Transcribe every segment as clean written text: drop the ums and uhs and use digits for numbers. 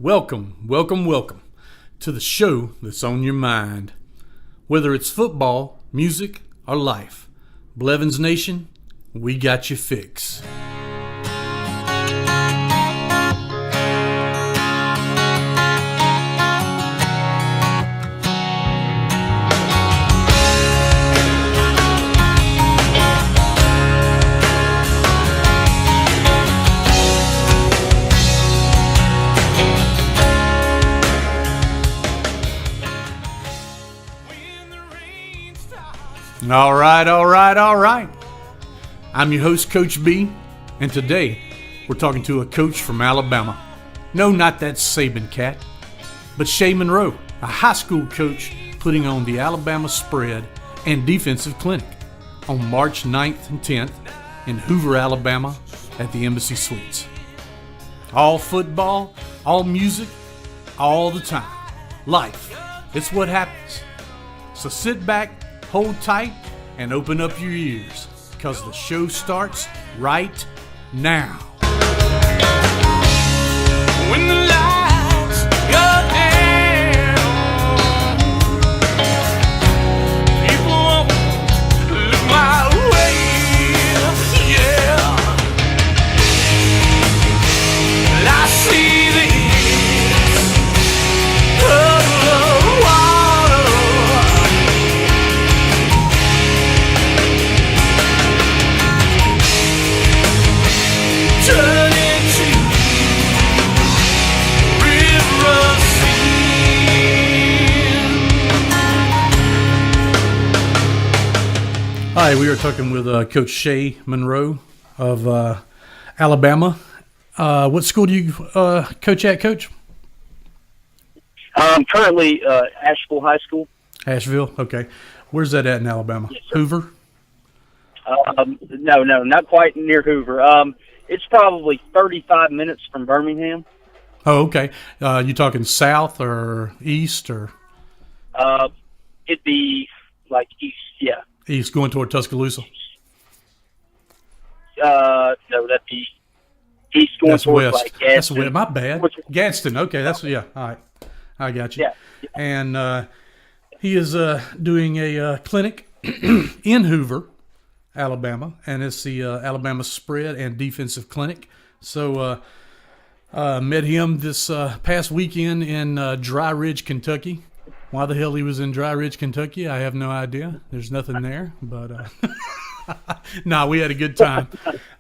Welcome, welcome, welcome to the show that's on your mind. Whether it's football, music, or life, Blevins Nation, we got you fix. All right. I'm your host, Coach B, and today we're talking to a coach from Alabama. No, not that Saban cat, but Shea Monroe, a high school coach putting on the Alabama spread and defensive clinic on March 9th and 10th in Hoover, Alabama at the Embassy Suites. All football, all music, all the time. Life, it's what happens. So sit back, hold tight, and open up your ears, because the show starts right now. When the lights go down, people won't look my way, yeah. Well, I see this puddle of water turn into river of sin. Hi, we are talking with Coach Shea Monroe of Alabama. What school do you coach at, Coach? Currently Asheville High School. Asheville, okay. Where's that at in Alabama? Yes, Hoover? No, not quite near Hoover. It's probably 35 minutes from Birmingham. Oh, okay. You talking south or east or? It'd be like east, yeah. East, going toward Tuscaloosa? No, that'd be east going That's towards west. like Gadsden. That's west. My bad. Gadsden. Okay, that's yeah. All right, I got you. Yeah. And he is doing a clinic in Hoover, Alabama, and it's the Alabama Spread and Defensive Clinic. So met him this past weekend in Dry Ridge, Kentucky. Why the hell he was in Dry Ridge, Kentucky, I have no idea. There's nothing there, but no, we had a good time.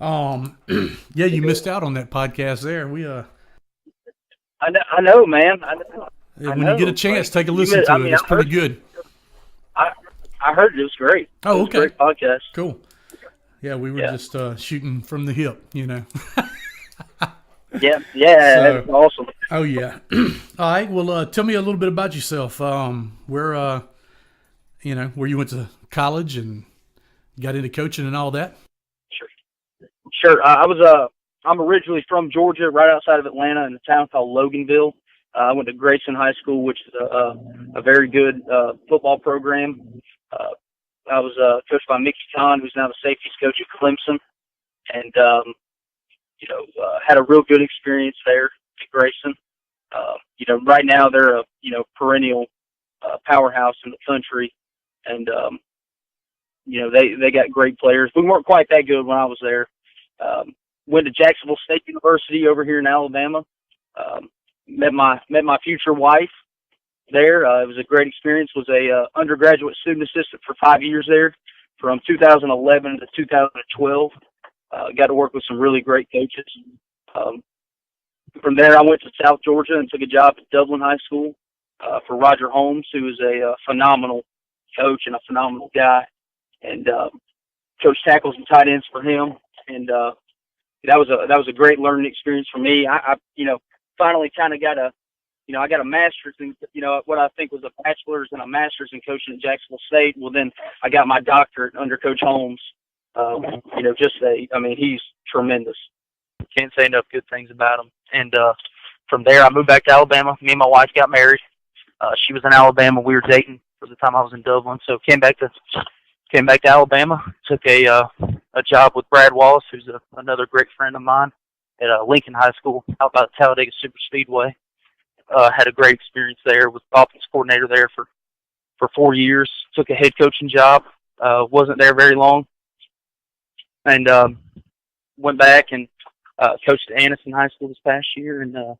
Yeah, you missed out on that podcast there. We I know, man. I know. When you get a chance, take a listen to it. It's pretty good. I heard it was great. Oh, It was okay. a great podcast. Cool. Yeah, we were just shooting from the hip, you know. Yeah, So- that's awesome. Oh, yeah. All right. Well, tell me a little bit about yourself. Where you went to college and got into coaching and all that? Sure. I'm originally from Georgia, right outside of Atlanta, in a town called Loganville. I went to Grayson High School, which is a very good football program. I was coached by Mickey Kahn, who's now the safeties coach at Clemson, and had a real good experience there at Grayson. Right now they're a perennial powerhouse in the country, and they got great players. We weren't quite that good when I was there. Went to Jacksonville State University over here in Alabama. Met my future wife there. It was a great experience. Was a undergraduate student assistant for 5 years there, from 2011 to 2012. Got to work with some really great coaches. From there, I went to South Georgia and took a job at Dublin High School for Roger Holmes, who is a phenomenal coach and a phenomenal guy, and coached tackles and tight ends for him. And that was a great learning experience for me. I finally kind of got I got a master's in, what I think was a bachelor's and a master's in coaching at Jacksonville State. Well, then I got my doctorate under Coach Holmes. He's tremendous. Can't say enough good things about him. And from there, I moved back to Alabama. Me and my wife got married. She was in Alabama. We were dating for the time I was in Dublin. So came back to Alabama. Took a job with Brad Wallace, who's another great friend of mine, at Lincoln High School out by the Talladega Super Speedway. Had a great experience there. Was offense coordinator there for 4 years. Took a head coaching job. Wasn't there very long, and went back and coached at Anniston High School this past year, and I'm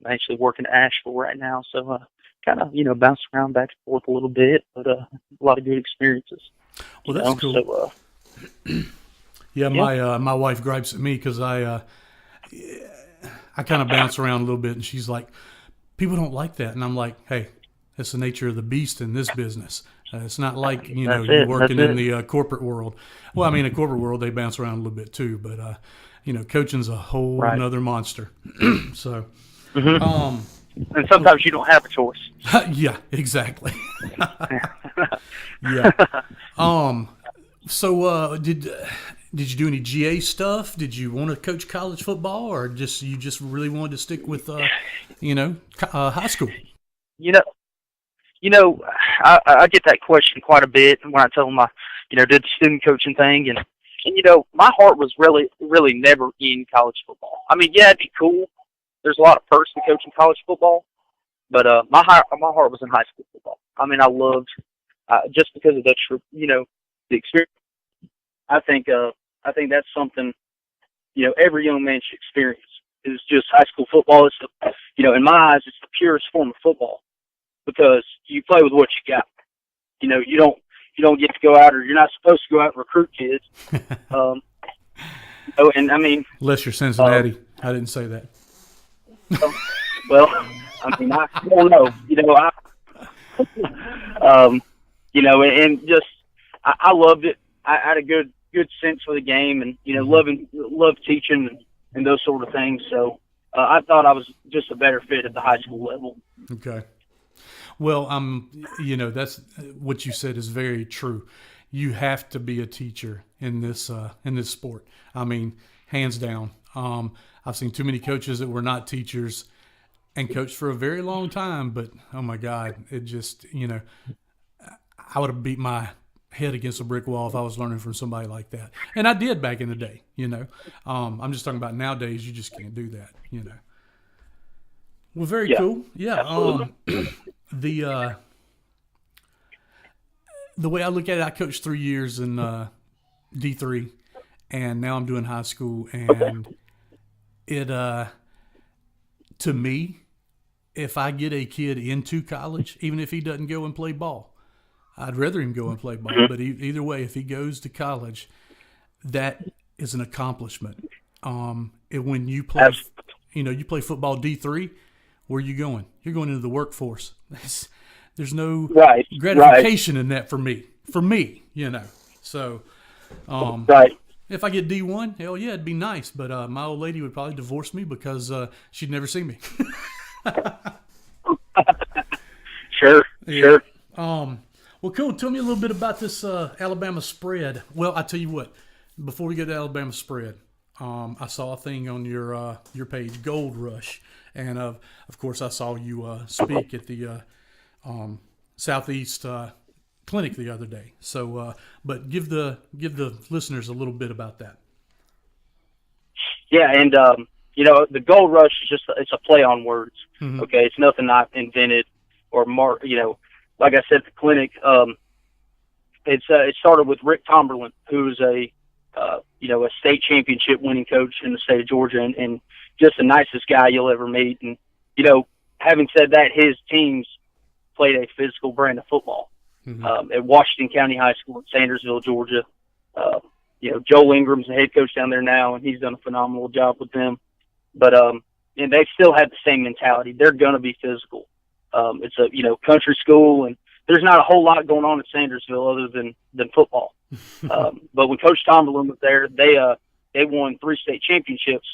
actually working at Asheville right now. So kind of bounced around back and forth a little bit, but a lot of good experiences. Well, that's cool. So, yeah, my wife gripes at me because I kind of bounce around a little bit, and she's like, people don't like that. And I'm like, hey, that's the nature of the beast in this business. It's not like, you're working in the corporate world. Well, I mean, in the corporate world, they bounce around a little bit too, but, coaching's a whole nother monster. So, and sometimes you don't have a choice. Yeah, exactly. Yeah. So, did you do any GA stuff? Did you want to coach college football, or you just really wanted to stick with, high school? I get that question quite a bit when I tell them I, did the student coaching thing, and my heart was really, really never in college football. I mean, yeah, it'd be cool. There's a lot of perks to coaching college football, but my heart was in high school football. I mean, I loved just because of the experience. I think that's something every young man should experience. Is just high school football. It's in my eyes, it's the purest form of football because you play with what you got. You don't get to go out, or you're not supposed to go out and recruit kids. And I mean, unless you're Cincinnati, I didn't say that. Well, I mean, I don't know. And just I loved it. I had a good sense for the game, and loved teaching and those sort of things. So I thought I was just a better fit at the high school level. Okay. Well, that's what you said is very true. You have to be a teacher in this sport. I mean, hands down. I've seen too many coaches that were not teachers and coached for a very long time, but oh my God, it just, I would have beat my head against a brick wall if I was learning from somebody like that. And I did back in the day, I'm just talking about nowadays, you just can't do that, Well, very cool. Yeah. The way I look at it, I coached 3 years in D3, and now I'm doing high school, and it to me, if I get a kid into college, even if he doesn't go and play ball, I'd rather him go and play ball. But either way, if he goes to college, that is an accomplishment. When you play, you play football D3, where are you going? You're going into the workforce. There's no gratification in that for me. So, if I get D1, hell yeah, it'd be nice. But my old lady would probably divorce me because she'd never see me. Sure. Well, cool. Tell me a little bit about this Alabama spread. Well, I tell you what. Before we get to Alabama spread, I saw a thing on your page, Gold Rush, and of course I saw you speak at the Southeast Clinic the other day. So, but give the listeners a little bit about that. Yeah, and the Gold Rush is it's a play on words. Mm-hmm. Okay, it's nothing I've invented or like I said, the clinic. It started with Rick Tomberlin, who's a state championship winning coach in the state of Georgia, and just the nicest guy you'll ever meet. And having said that, his teams played a physical brand of football. Mm-hmm. At Washington County High School in Sandersville, Georgia. Joel Ingram's the head coach down there now, and he's done a phenomenal job with them. But and they still have the same mentality. They're going to be physical. It's a country school, and there's not a whole lot going on at Sandersville other than football. But when Coach Tomberlin was there, they won 3 state championships.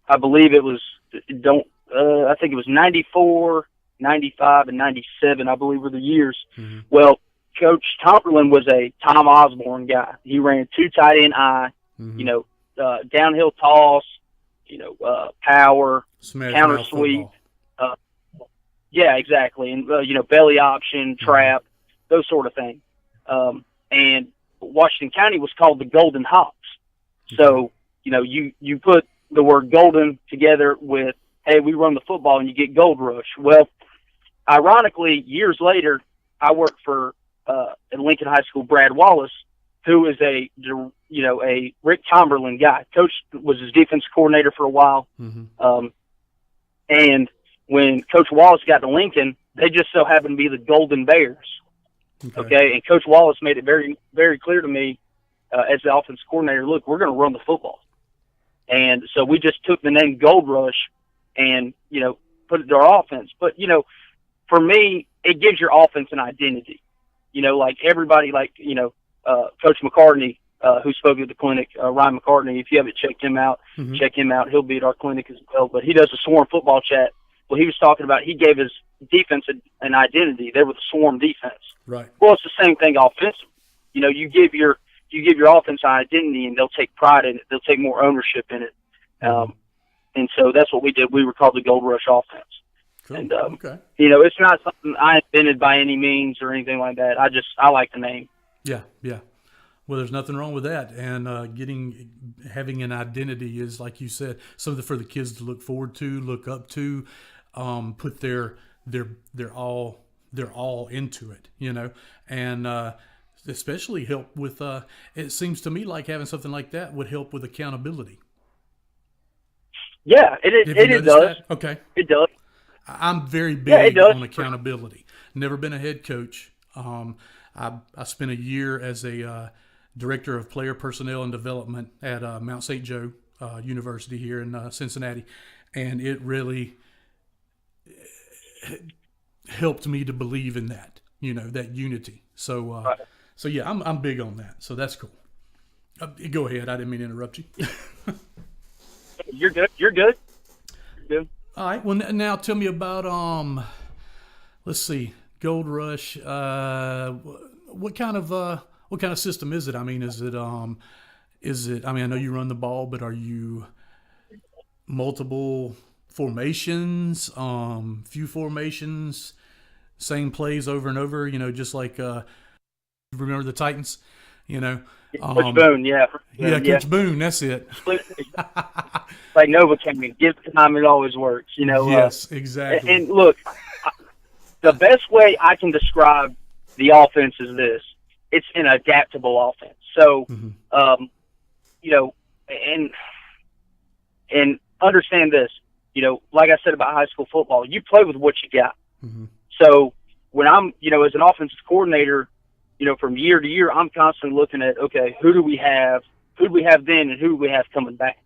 I believe it was I think it was 94, 95, and 97. I believe were the years. Mm-hmm. Well, Coach Tomberlin was a Tom Osborne guy. He ran 2 tight end eye, mm-hmm. Downhill toss, power, counter sweep. Yeah, exactly. And, belly option, trap, those sort of things. And Washington County was called the Golden Hawks. So, you put the word golden together with hey, we run the football and you get Gold Rush. Well, ironically, years later, I worked for at Lincoln High School, Brad Wallace, who is a Rick Tomberlin guy. Coach was his defense coordinator for a while. Mm-hmm. And when Coach Wallace got to Lincoln, they just so happened to be the Golden Bears. Okay. And Coach Wallace made it very, very clear to me as the offense coordinator, look, we're going to run the football. And so we just took the name Gold Rush and, put it to our offense. But, for me, it gives your offense an identity. Like everybody, Coach McCartney, who spoke at the clinic, Ryan McCartney, if you haven't checked him out, mm-hmm. check him out. He'll be at our clinic as well. But he does a Swarm football chat. Well, he was talking about he gave his defense an identity. They were the Swarm defense. Right. Well, it's the same thing offensively. You give your offense an identity, and they'll take pride in it. They'll take more ownership in it. And so that's what we did. We were called the Gold Rush offense. Cool. And, okay. It's not something I invented by any means or anything like that. I like the name. Yeah. Well, there's nothing wrong with that. And having an identity is, like you said, something for the kids to look forward to, look up to, put their all into it, and especially help with. It seems to me like having something like that would help with accountability. Yeah, it does. That? Okay, it does. I'm very big on accountability. Never been a head coach. I spent a year as a director of player personnel and development at Mount St. Joe University here in Cincinnati, and it really helped me to believe in that, that unity. So, so yeah, I'm big on that. So that's cool. Go ahead. I didn't mean to interrupt you. You're good. You're good. All right. Well, now tell me about let's see, Gold Rush. What kind of system is it? I mean, is it? I mean, I know you run the ball, but are you multiple formations? Few formations, same plays over and over. Just like remember the Titans. Coach Boone, yeah. Coach Boone, that's it. Like Novocaine, give time, it always works. Yes, exactly. And look, the best way I can describe the offense is this: it's an adaptable offense. So, and understand this. Like I said about high school football, you play with what you got. Mm-hmm. So when I'm, as an offensive coordinator, from year to year, I'm constantly looking at, okay, who do we have then, and who do we have coming back?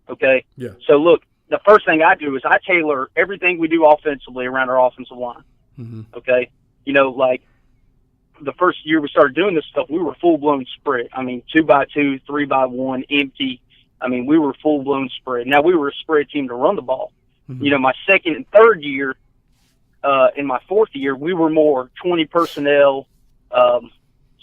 Okay. Yeah. So look, the first thing I do is I tailor everything we do offensively around our offensive line. Mm-hmm. Okay. Like the first year we started doing this stuff, we were full blown spread. I mean, 2x2, 3x1, empty. I mean, we were full blown spread. Now we were a spread team to run the ball. Mm-hmm. My second and third year, in my fourth year, we were more 20 personnel,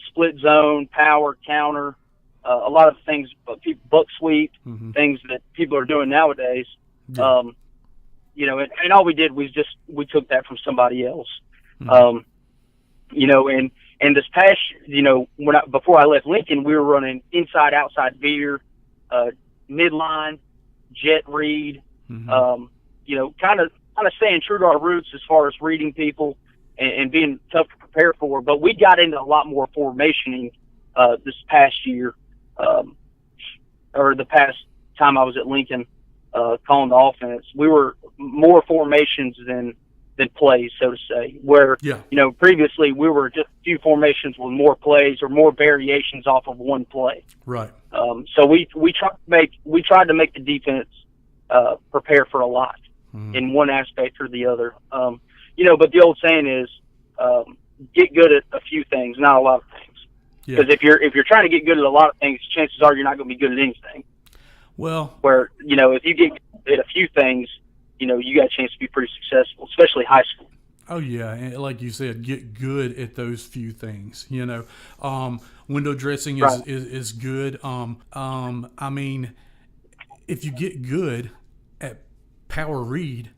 split zone, power, counter, a lot of things, buck sweep, mm-hmm. things that people are doing nowadays. Yeah. And all we did was we took that from somebody else. Mm-hmm. And this past, before I left Lincoln, we were running inside, outside veer, midline, jet read, mm-hmm. kind of staying true to our roots as far as reading people and being tough to prepare for. But we got into a lot more formationing this past year, or the past time I was at Lincoln calling the offense. We were more formations than plays, so to say, where, previously we were just a few formations with more plays or more variations off of one play. Right. So we tried to make the defense prepare for a lot in one aspect or the other. But the old saying is, get good at a few things, not a lot of things. Because if you're trying to get good at a lot of things, chances are you're not going to be good at anything. Well, where, if you get good at a few things, you got a chance to be pretty successful, especially high school. Oh yeah, and like you said, get good at those few things. Window dressing is good. I mean, if you get good at power read,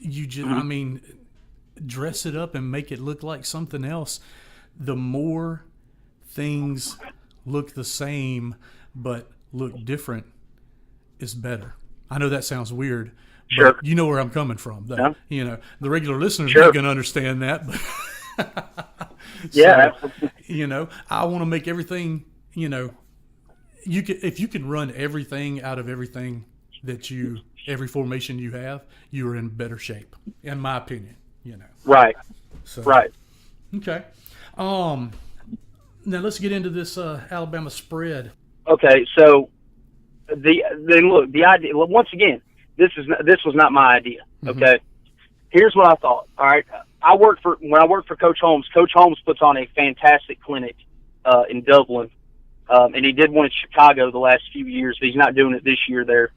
you just, I mean, dress it up and make it look like something else. The more things look the same but look different is better. I know that sounds weird, Sure. But you know where I'm coming from. Yeah. You know, the regular listeners Sure. not going to understand that. But Yeah. you know, I want to make everything, you know, if you can run everything out of everything every formation you have, you are in better shape, in my opinion, you know. Right. So, Right. Okay. Now let's get into this Alabama spread. Okay. So the idea, well, once again, this was not my idea. Okay. Here's what I thought. All right. When I worked for Coach Holmes puts on a fantastic clinic, in Dublin. And he did one in Chicago the last few years, but he's not doing it this year there.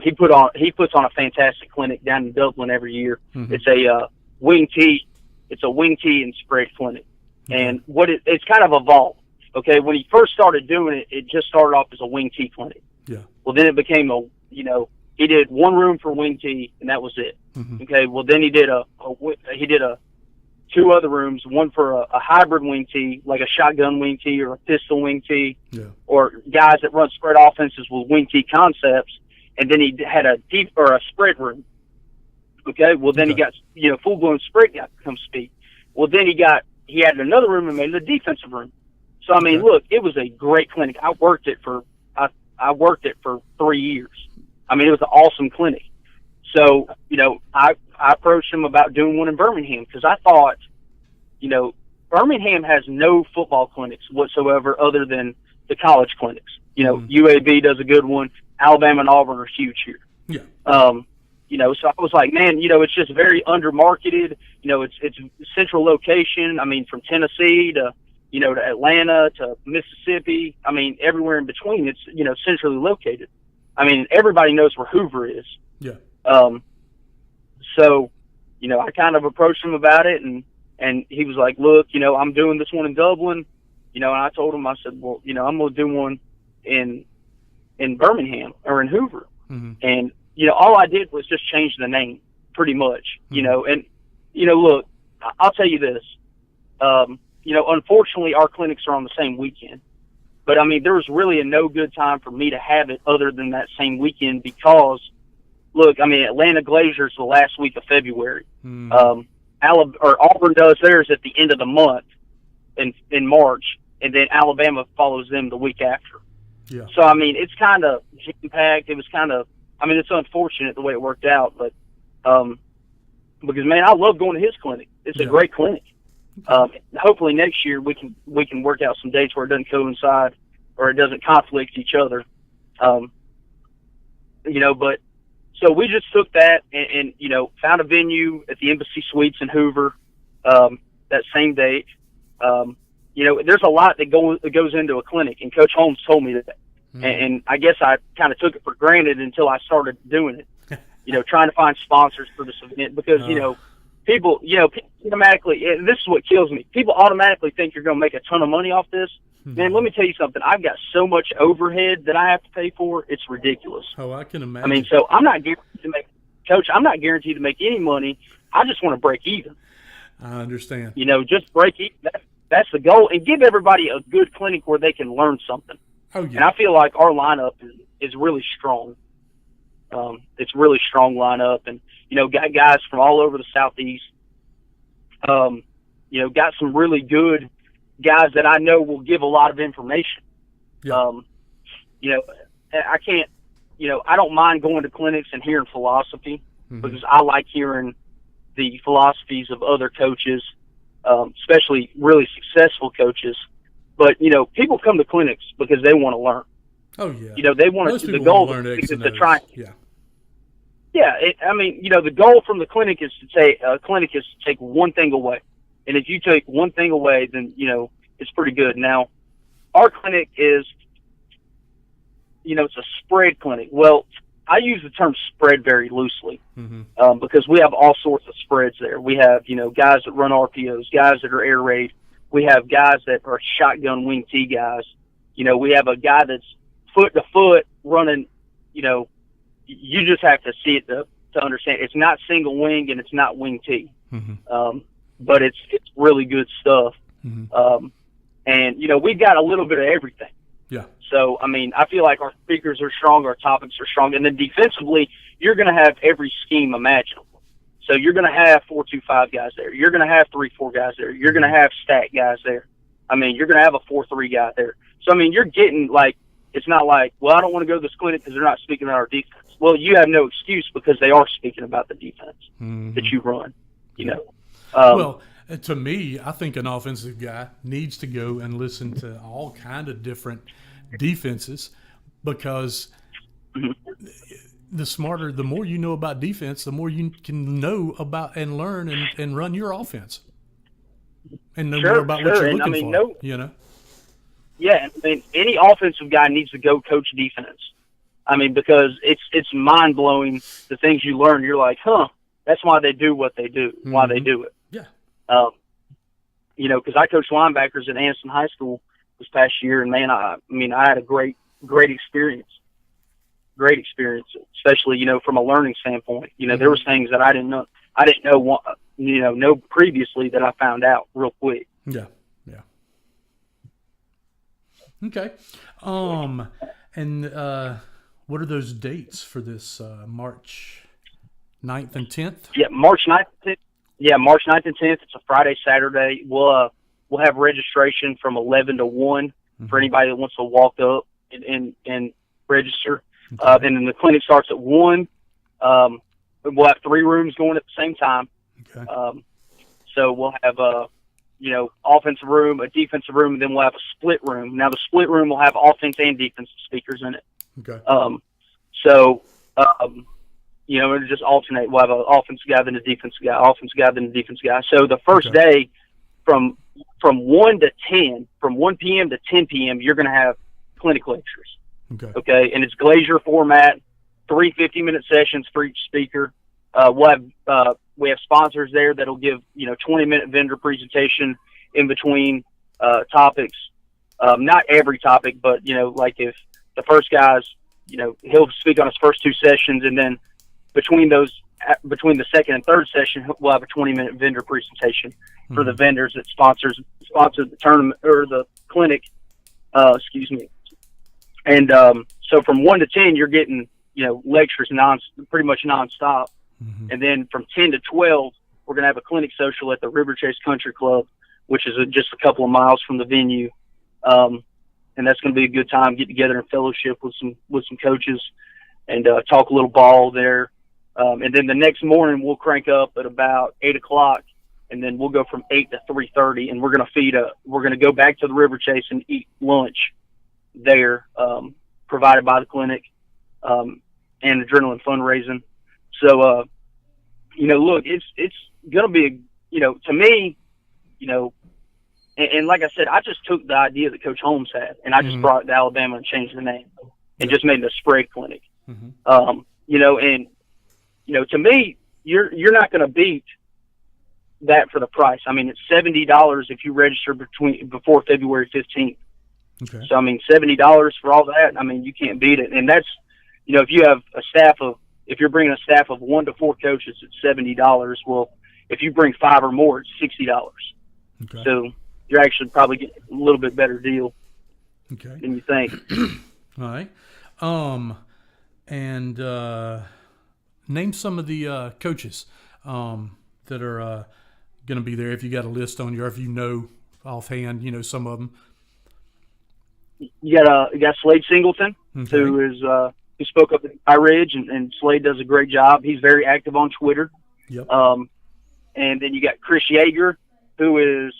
He puts on a fantastic clinic down in Dublin every year. It's a wing tee and spread clinic. And it's kind of evolved. Okay, when he first started doing it, it just started off as a wing tee clinic. Yeah. Well, then it became he did one room for wing tee, and that was it. Okay, well then he did two other rooms, one for a hybrid wing tee, like a shotgun wing tee or a pistol wing tee, or guys that run spread offenses with wing tee concepts. And then he had a spread room. Okay, well then he got full blown spread guy come speak. Well then he had another room and made it a defensive room. So I mean, look, it was a great clinic. I worked it for 3 years. I mean, it was an awesome clinic. So I approached him about doing one in Birmingham because I thought, Birmingham has no football clinics whatsoever other than the college clinics. UAB does a good one. Alabama and Auburn are huge here. Yeah. So I was like, man, it's just very undermarketed. It's central location. I mean, from Tennessee to Atlanta to Mississippi. I mean, everywhere in between, it's, centrally located. I mean, everybody knows where Hoover is. Yeah. So, I kind of approached him about it and he was like, look, I'm doing this one in Dublin, and I told him, I said, well, I'm going to do one in Birmingham or in Hoover. And, all I did was just change the name pretty much, and, look, I'll tell you this, unfortunately our clinics are on the same weekend, but I mean, there was really no good time for me to have it other than that same weekend because, look, I mean, Atlanta Glazers the last week of February. Auburn does theirs at the end of the month in March, and then Alabama follows them the week after. Yeah. So, I mean, it's kind of jam-packed. It was kind of, I mean, it's unfortunate the way it worked out, but because, man, I love going to his clinic. It's a great clinic. Hopefully next year we can work out some dates where it doesn't coincide or it doesn't conflict each other. But so we just took that and found a venue at the Embassy Suites in Hoover that same date. There's a lot that goes into a clinic, and Coach Holmes told me that. And I guess I kind of took it for granted until I started doing it, trying to find sponsors for this event because, people automatically, and this is what kills me, people automatically think you're going to make a ton of money off this. Man, let me tell you something. I've got so much overhead that I have to pay for. It's ridiculous. Oh, I can imagine. I mean, so I'm not guaranteed to make any money. I just want to break even. I understand. Just break even. That's the goal, and give everybody a good clinic where they can learn something. Oh, yeah. And I feel like our lineup is really strong. It's really strong lineup, and got guys from all over the Southeast. Got some really good guys that I know will give a lot of information. Yeah. I can't. I don't mind going to clinics and hearing philosophy because I like hearing the philosophies of other coaches, especially really successful coaches. But people come to clinics because they want to learn. Oh yeah. They want to. The goal is to try. Yeah. Yeah, the goal from the clinic is to take one thing away, and if you take one thing away, then it's pretty good. Now, our clinic is, it's a spread clinic. Well, I use the term spread very loosely because we have all sorts of spreads there. We have guys that run RPOs, guys that are air raid. We have guys that are shotgun wing T guys. We have a guy that's foot to foot running. You just have to see it to understand. It's not single wing and it's not wing T, but it's really good stuff. And we've got a little bit of everything. Yeah. So I mean, I feel like our speakers are strong, our topics are strong, and then defensively, you're going to have every scheme imaginable. So you're going to have 4-2-5 guys there. You're going to have 3-4 guys there. You're going to have stack guys there. I mean, you're going to have a 4-3 guy there. So, I mean, you're getting, like, it's not like, well, I don't want to go to this clinic because they're not speaking about our defense. Well, you have no excuse because they are speaking about the defense that you run, you know. Well, to me, I think an offensive guy needs to go and listen to all kind of different defenses because the more you know about defense, the more you can know about and learn and run your offense and know more about what you're looking for, you know? Yeah, I mean, any offensive guy needs to go coach defense. I mean, because it's mind-blowing, the things you learn. You're like, that's why they do what they do, why they do it. Yeah. You know, because I coached linebackers at Anderson High School this past year, and, man, I had a great experience. Great experience, especially, you know, from a learning standpoint. You know, there was things that I didn't know previously that I found out real quick. Yeah. Okay. And what are those dates for this March 9th and 10th? Yeah, March 9th and 10th. Yeah, March 9th and 10th. It's a Friday, Saturday. We'll have registration from 11 to 1 for anybody that wants to walk up and register. Okay. And then the clinic starts at 1. We'll have 3 rooms going at the same time. Okay. So we'll have offensive room, a defensive room, and then we'll have a split room. Now the split room will have offense and defensive speakers in it. Okay. It'll just alternate. We'll have an offensive guy, then a defensive guy, offensive guy, then a defensive guy. So the first day from 1 to 10, from 1 p.m. to 10 p.m., you're going to have clinic lectures. Okay. And it's Glazier format, 3 50-minute sessions for each speaker. We have sponsors there that'll give 20-minute vendor presentation in between topics. Not every topic, but like if the first guy's he'll speak on his first 2 sessions, and then between the second and third session we'll have a 20-minute vendor presentation for the vendors that sponsor the tournament or the clinic. And so from 1 to 10 you're getting lectures pretty much nonstop. And then from 10 to 12, we're going to have a clinic social at the River Chase Country Club, which is just a couple of miles from the venue. And that's going to be a good time, get together and fellowship with some coaches and talk a little ball there. And then the next morning we'll crank up at about 8 o'clock, and then we'll go from 8 to 3:30, and we're going to go back to the River Chase and eat lunch there, provided by the clinic, and adrenaline fundraising. So, look, it's going to be, to me, and like I said, I just took the idea that Coach Holmes had, and I just brought it to Alabama and changed the name and just made it a spread clinic. To me, you're not going to beat that for the price. I mean, it's $70 if you register before February 15th. Okay. So, I mean, $70 for all that, I mean, you can't beat it. And that's, if you have if you're bringing a staff of 1 to 4 coaches, it's $70. Well, if you bring 5 or more, it's $60. Okay. So you're actually probably getting a little bit better deal than you think. All right. And name some of the coaches that are going to be there. If you got a list on you, or if you know offhand, some of them. You got Slade Singleton, who spoke up at High Ridge, and Slade does a great job. He's very active on Twitter. Yep. And then you got Chris Yeager, who is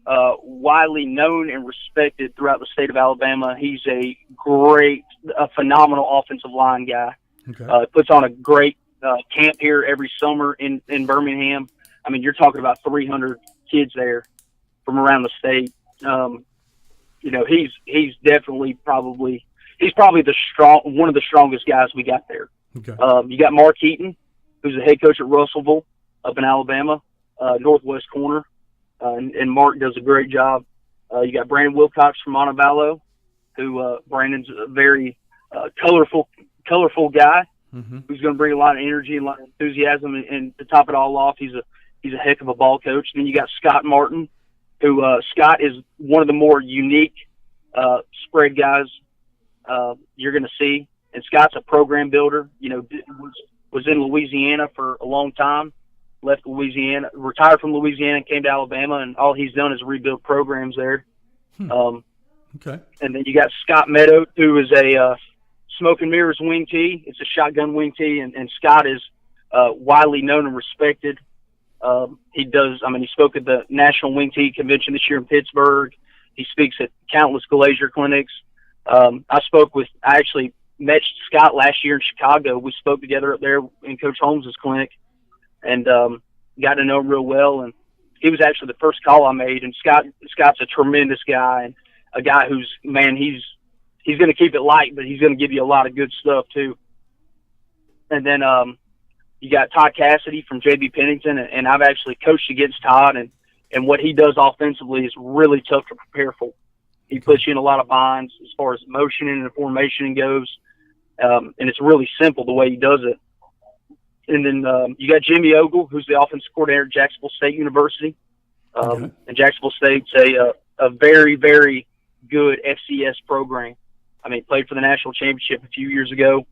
widely known and respected throughout the state of Alabama. He's a phenomenal offensive line guy. Okay. Puts on a great camp here every summer in Birmingham. I mean, you're talking about 300 kids there from around the state. He's definitely he's probably one of the strongest guys we got there. Okay. You got Mark Eaton, who's the head coach at Russellville up in Alabama, northwest corner, and Mark does a great job. You got Brandon Wilcox from Montevallo, who Brandon's a very colorful guy who's going to bring a lot of energy and a lot of enthusiasm. And to top it all off, he's a heck of a ball coach. Then you got Scott Martin, who Scott is one of the more unique spread guys you're going to see. And Scott's a program builder. was in Louisiana for a long time. Left Louisiana, retired from Louisiana, and came to Alabama, and all he's done is rebuild programs there. Okay. And then you got Scott Meadow, who is a smoke and mirrors wing tee. It's a shotgun wing tee, and Scott is widely known and respected. He spoke at the National Wing Tee Convention this year in Pittsburgh. He speaks at countless Glacier clinics. I actually met Scott last year in Chicago. We spoke together up there in Coach Holmes's clinic, and got to know him real well. And he was actually the first call I made. And Scott's a tremendous guy, and a guy who's, man, he's going to keep it light, but he's going to give you a lot of good stuff too. And then you got Todd Cassidy from JB Pennington, and I've actually coached against Todd, and what he does offensively is really tough to prepare for. He puts you in a lot of binds as far as motioning and formation goes, and it's really simple the way he does it. And then you got Jimmy Ogle, who's the offensive coordinator at Jacksonville State University. And Jacksonville State's a very, very good FCS program. I mean, played for the national championship a few years ago.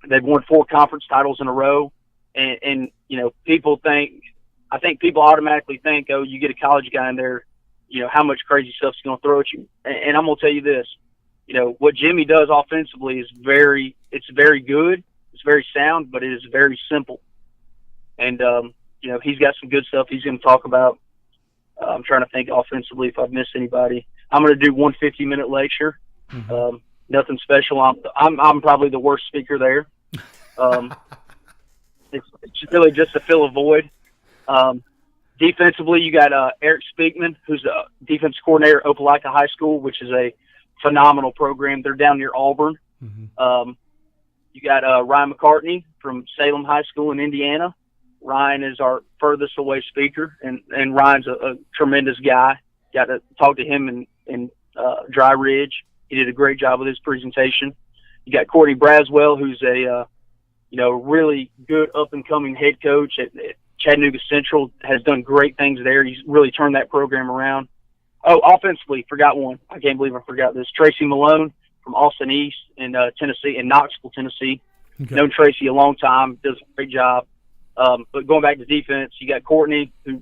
They've won 4 conference titles in a row. And I think people automatically think, oh, you get a college guy in there, how much crazy stuff's going to throw at you. And I'm going to tell you this, what Jimmy does offensively is very good. It's very sound, but it is very simple. And, he's got some good stuff he's going to talk about. I'm trying to think offensively if I've missed anybody. I'm going to do 150-minute lecture. Nothing special. I'm probably the worst speaker there. It's really just to fill a void. Defensively, you got Eric Speakman, who's a defense coordinator at Opelika High School, which is a phenomenal program. They're down near Auburn. You got Ryan McCartney from Salem High School in Indiana. Ryan is our furthest away speaker, and Ryan's a tremendous guy. Got to talk to him in Dry Ridge. He did a great job with his presentation. You got Courtney Braswell, who's a really good up-and-coming head coach at Chattanooga Central, has done great things there. He's really turned that program around. Oh, offensively, forgot one. I can't believe I forgot this. Tracy Malone from Austin East in Tennessee, in Knoxville, Tennessee. Okay. Known Tracy a long time, does a great job. But going back to defense, you got Courtney, who,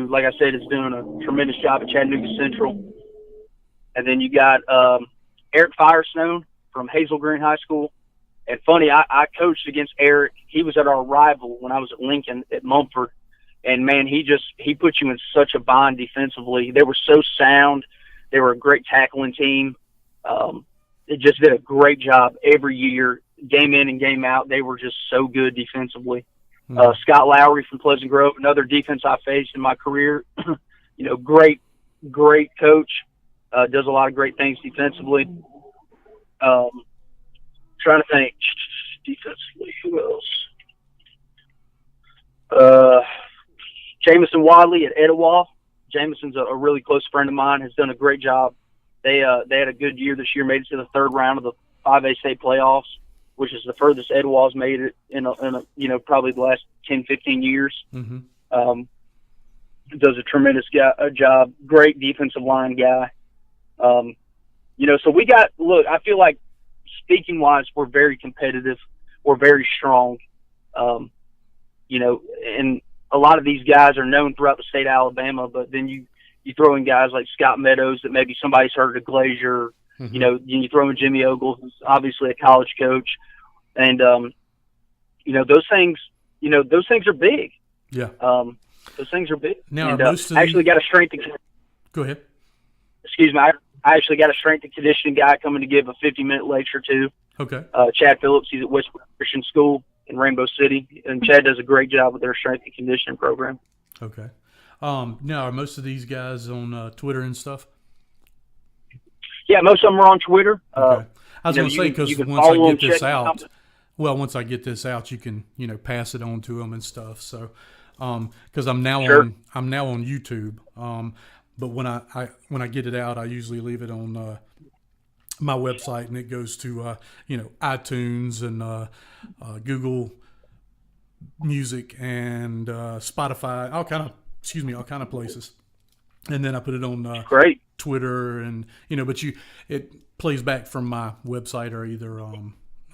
like I said, is doing a tremendous job at Chattanooga Central. And then you got Eric Firestone from Hazel Green High School. And funny, I coached against Eric. He was at our rival when I was at Lincoln at Mumford. And, man, he put you in such a bind defensively. They were so sound. They were a great tackling team. They just did a great job every year, game in and game out. They were just so good defensively. Scott Lowry from Pleasant Grove, another defense I faced in my career. Great coach. Does a lot of great things defensively. Trying to think defensively, who else? Jamison Wadley at Etowah. Jamison's a really close friend of mine, has done a great job. They had a good year this year, made it to the third round of the 5A state playoffs, which is the furthest Etowah's made it in probably the last 10, 15 years. Does a tremendous job. Great defensive line guy. So we got, I feel like speaking wise, we're very competitive. We're very strong. And a lot of these guys are known throughout the state of Alabama, but then you throw in guys like Scott Meadows that maybe somebody's heard of Glacier. You throw in Jimmy Ogle, who's obviously a college coach. And, those things are big. Yeah. Those things are big. Now, and, I actually got a strength and Go ahead. Excuse me. I actually got a strength and conditioning guy coming to give a 50-minute lecture too. Okay. Chad Phillips, he's at Westwood Christian School in Rainbow City, and Chad does a great job with their strength and conditioning program. Okay. Now, are most of these guys on Twitter and stuff? Yeah, most of them are on Twitter. Okay. I was going to say, because once I get this out, you can, pass it on to them and stuff. So, because I'm now on YouTube. But when I get it out, I usually leave it on my website, and it goes to iTunes and Google Music and Spotify, all kind of places. And then I put it on Twitter, and but it plays back from my website or either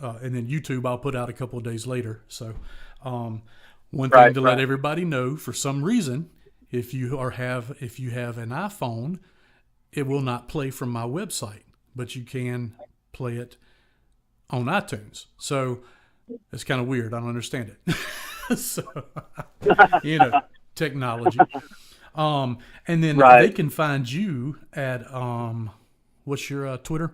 and then YouTube I'll put out a couple of days later. So one thing to let everybody know, for some reason, if you have an iPhone, it will not play from my website, but you can play it on iTunes. So it's kind of weird. I don't understand it. So, technology. And then they can find you at what's your Twitter?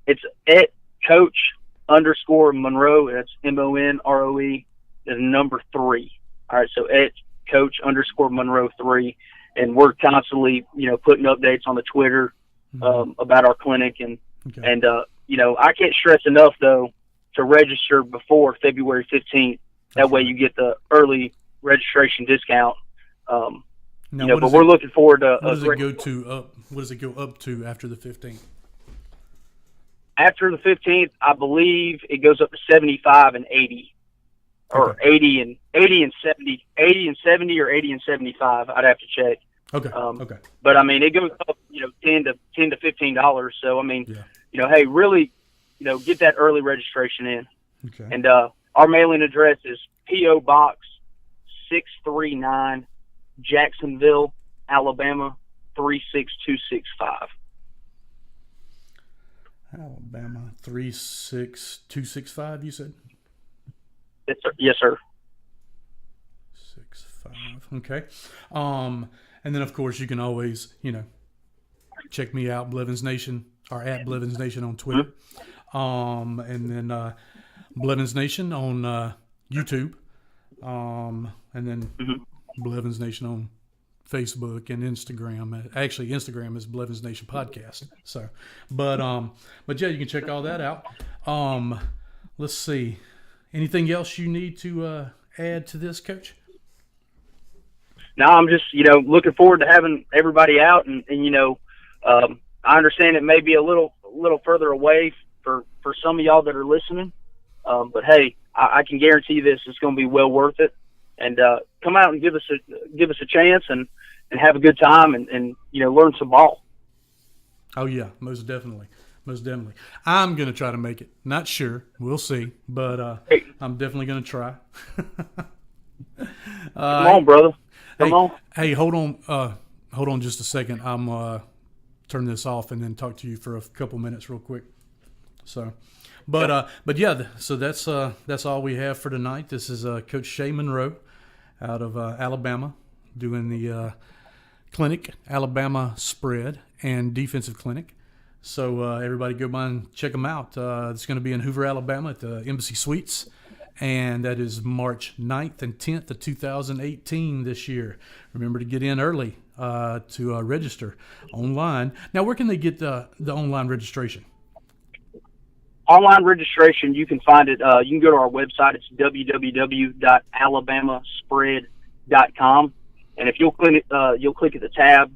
It's at Coach_Monroe. That's MONROE. The number 3. All right, so at Coach_Monroe 3, and we're constantly putting updates on the Twitter about our clinic, and I can't stress enough though to register before February 15th. That way you get the early registration discount. But we're looking forward to. What does it go to? What does it go up to after the 15th? After the 15th, I believe it goes up to 75 and 80, or 80 and 70, 80 and 70, or 80 and 75. I'd have to check. Okay. Okay. But I mean, it goes up, $10 to $15. So I mean, hey, really, get that early registration in. Okay. And our mailing address is P.O. Box 639, Jacksonville, Alabama 36265. Alabama 36265. You said. Yes, sir. 65. Okay. And then of course you can always, check me out, Blevins Nation, or at Blevins Nation on Twitter. And then Blevins Nation on YouTube. And then Blevins Nation on Facebook and Instagram. Actually, Instagram is Blevins Nation Podcast. So, but yeah, you can check all that out. Let's see. Anything else you need to add to this, Coach? No, I'm just looking forward to having everybody out, and I understand it may be a little further away for some of y'all that are listening, but hey, I can guarantee this is going to be well worth it. And come out and give us a chance and have a good time and learn some ball. Oh yeah, most definitely. I'm going to try to make it. Not sure. We'll see. But I'm definitely going to try. Come on, brother. Come on. Hey, hold on just a second. I'm turn this off and then talk to you for a couple minutes real quick. So, but yeah, so that's all we have for tonight. This is Coach Shea Monroe out of Alabama doing the clinic, Alabama spread and defensive clinic. So everybody go by and check them out. It's going to be in Hoover, Alabama at the Embassy Suites. And that is March 9th and 10th of 2018 this year. Remember to get in early to register online. Now, where can they get the online registration? Online registration, you can find it. You can go to our website. It's www.alabamaspread.com. And if you'll click at the tab,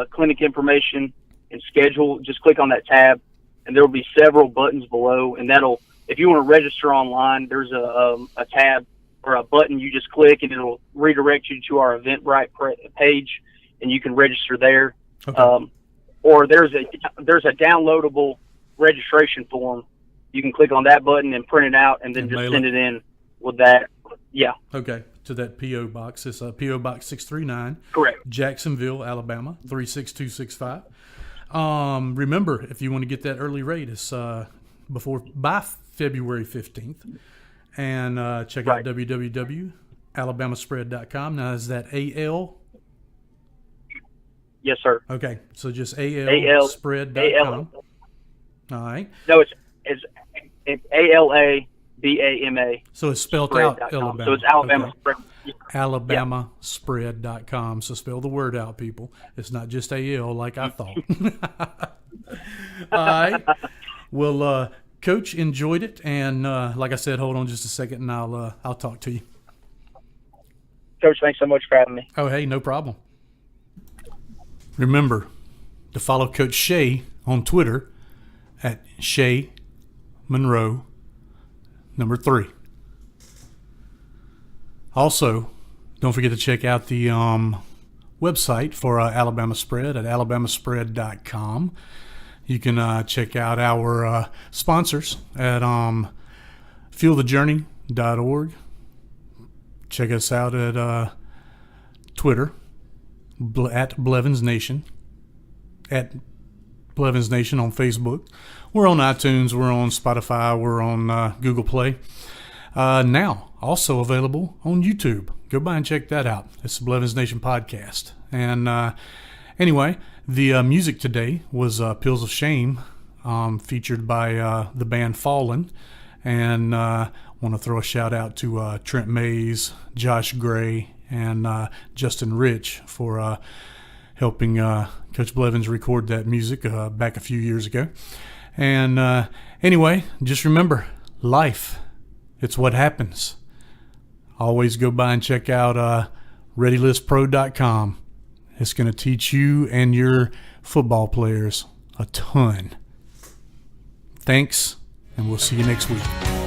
clinic information and schedule, just click on that tab, and there will be several buttons below. And if you want to register online, there's a tab or a button you just click, and it'll redirect you to our Eventbrite page, and you can register there. Okay. Or there's a downloadable registration form. You can click on that button and print it out, and then just send it in with that. Yeah. Okay. To that P.O. box. It's P.O. Box 639. Correct. Jacksonville, Alabama 36265. Remember, if you want to get that early rate, it's by February 15th. And check out www.alabamaspread.com. Now, is that AL? Yes, sir. Okay, so just ALspread.com. All right. No, it's ALABAMA. So it's spelled out Alabama. So it's Alabama. Okay. Alabamaspread.com. So spell the word out, people. It's not just AL like I thought. All right. Well, Coach, enjoyed it, and like I said, hold on just a second, and I'll talk to you. Coach, thanks so much for having me. Oh, hey, no problem. Remember to follow Coach Shea on Twitter at Shea Monroe 3. Also, don't forget to check out the website for Alabama Spread at alabamaspread.com. you can check out our sponsors at feelthejourney.org. Check us out at Twitter at Blevins Nation, at Blevins Nation on Facebook. We're on iTunes, we're on Spotify, we're on Google Play. Now, also available on YouTube. Go by and check that out. It's the Blevins Nation podcast. And anyway, the music today was Pills of Shame, featured by the band Fallen. And want to throw a shout out to Trent Mays, Josh Gray, and Justin Rich for helping Coach Blevins record that music back a few years ago. And anyway, just remember, life, it's what happens. Always go by and check out ReadyListPro.com. It's going to teach you and your football players a ton. Thanks, and we'll see you next week.